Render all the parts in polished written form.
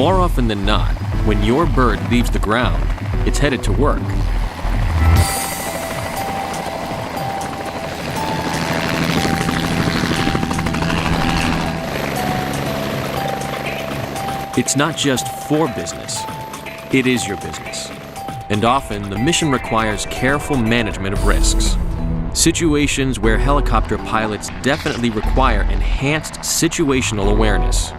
More often than not, when your bird leaves the ground, it's headed to work. It's not just for business, it is your business. And often, the mission requires careful management of risks. Situations where helicopter pilots definitely require enhanced situational awareness.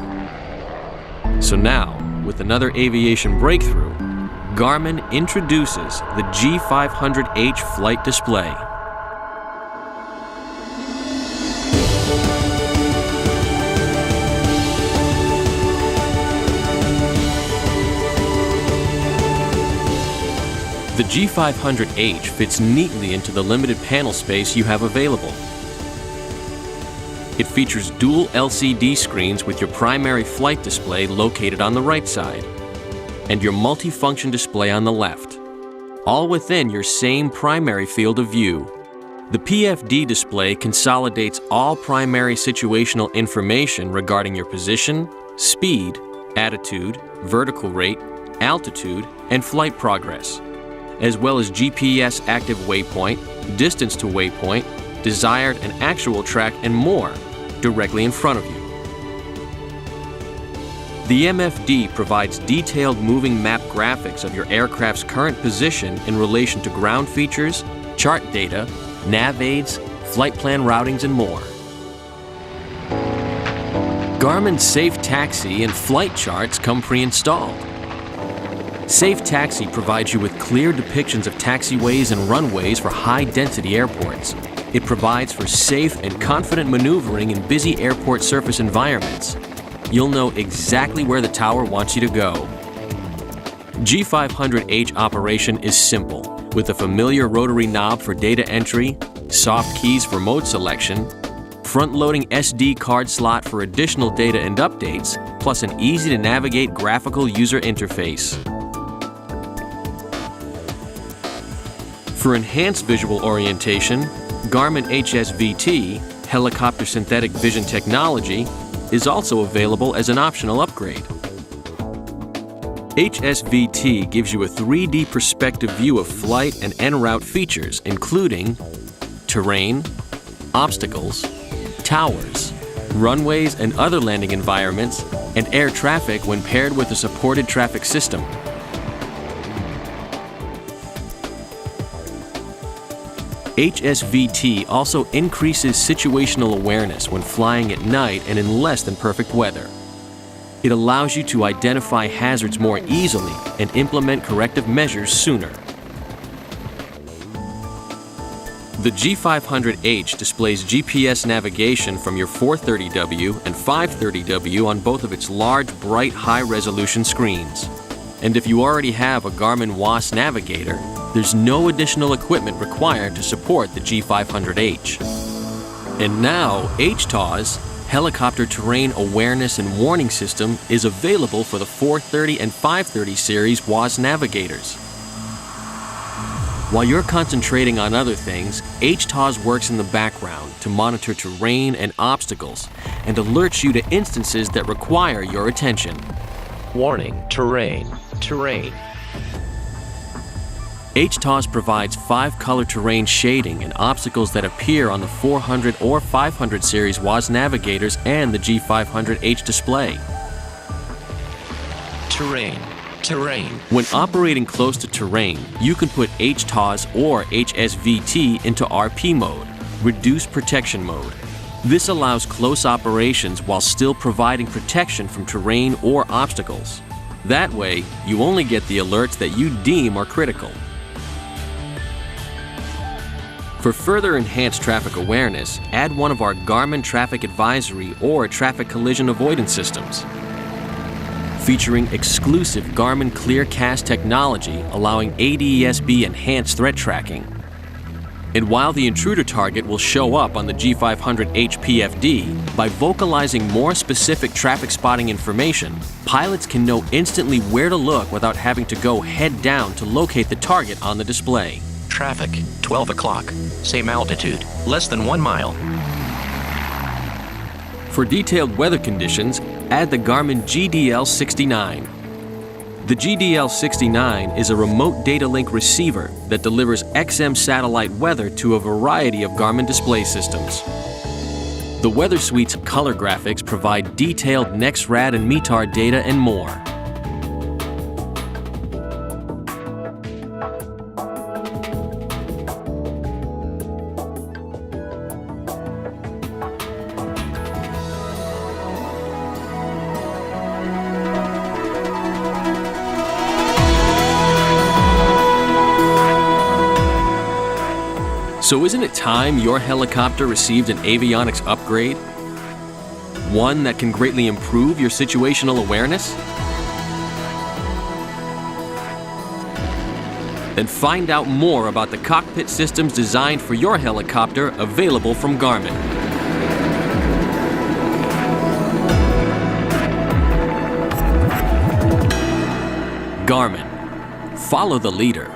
So now, with another aviation breakthrough, Garmin introduces the G500H flight display. The G500H fits neatly into the limited panel space you have available. It features dual LCD screens with your primary flight display located on the right side, and your multifunction display on the left, all within your same primary field of view. The PFD display consolidates all primary situational information regarding your position, speed, attitude, vertical rate, altitude, and flight progress, as well as GPS active waypoint, distance to waypoint, desired and actual track, and more, directly in front of you. The MFD provides detailed moving map graphics of your aircraft's current position in relation to ground features, chart data, nav aids, flight plan routings, and more. Garmin's Safe Taxi and flight charts come pre-installed. Safe Taxi provides you with clear depictions of taxiways and runways for high-density airports. It provides for safe and confident maneuvering in busy airport surface environments. You'll know exactly where the tower wants you to go. G500H operation is simple, with a familiar rotary knob for data entry, soft keys for mode selection, front-loading SD card slot for additional data and updates, plus an easy-to-navigate graphical user interface. For enhanced visual orientation, Garmin HSVT, Helicopter Synthetic Vision Technology, is also available as an optional upgrade. HSVT gives you a 3D perspective view of flight and en route features, including terrain, obstacles, towers, runways and other landing environments, and air traffic when paired with a supported traffic system. HSVT also increases situational awareness when flying at night and in less than perfect weather. It allows you to identify hazards more easily and implement corrective measures sooner. The G500H displays GPS navigation from your 430W and 530W on both of its large, bright, high-resolution screens. And if you already have a Garmin WAAS navigator, there's no additional equipment required to support the G500H. And now, Taws, Helicopter Terrain Awareness and Warning System, is available for the 430 and 530 series WAAS navigators. While you're concentrating on other things, Taws works in the background to monitor terrain and obstacles and alerts you to instances that require your attention. Warning, terrain. Taws provides 5-color terrain shading and obstacles that appear on the 400 or 500 series WAAS navigators and the G500H display. Terrain. When operating close to terrain, you can put Taws or HSVT into RP mode, Reduced Protection Mode. This allows close operations while still providing protection from terrain or obstacles. That way, you only get the alerts that you deem are critical. For further enhanced traffic awareness, add one of our Garmin Traffic Advisory or Traffic Collision Avoidance systems. Featuring exclusive Garmin ClearCast technology allowing ADESB enhanced threat tracking. And while the intruder target will show up on the G500H PFD, by vocalizing more specific traffic spotting information, pilots can know instantly where to look without having to go head down to locate the target on the display. Traffic, 12 o'clock. Same altitude, less than 1 mile. For detailed weather conditions, add the Garmin GDL69. The GDL69 is a remote data link receiver that delivers XM satellite weather to a variety of Garmin display systems. The Weather Suite's color graphics provide detailed NEXRAD and METAR data and more. So isn't it time your helicopter received an avionics upgrade? One that can greatly improve your situational awareness? Then find out more about the cockpit systems designed for your helicopter available from Garmin. Garmin. Follow the leader.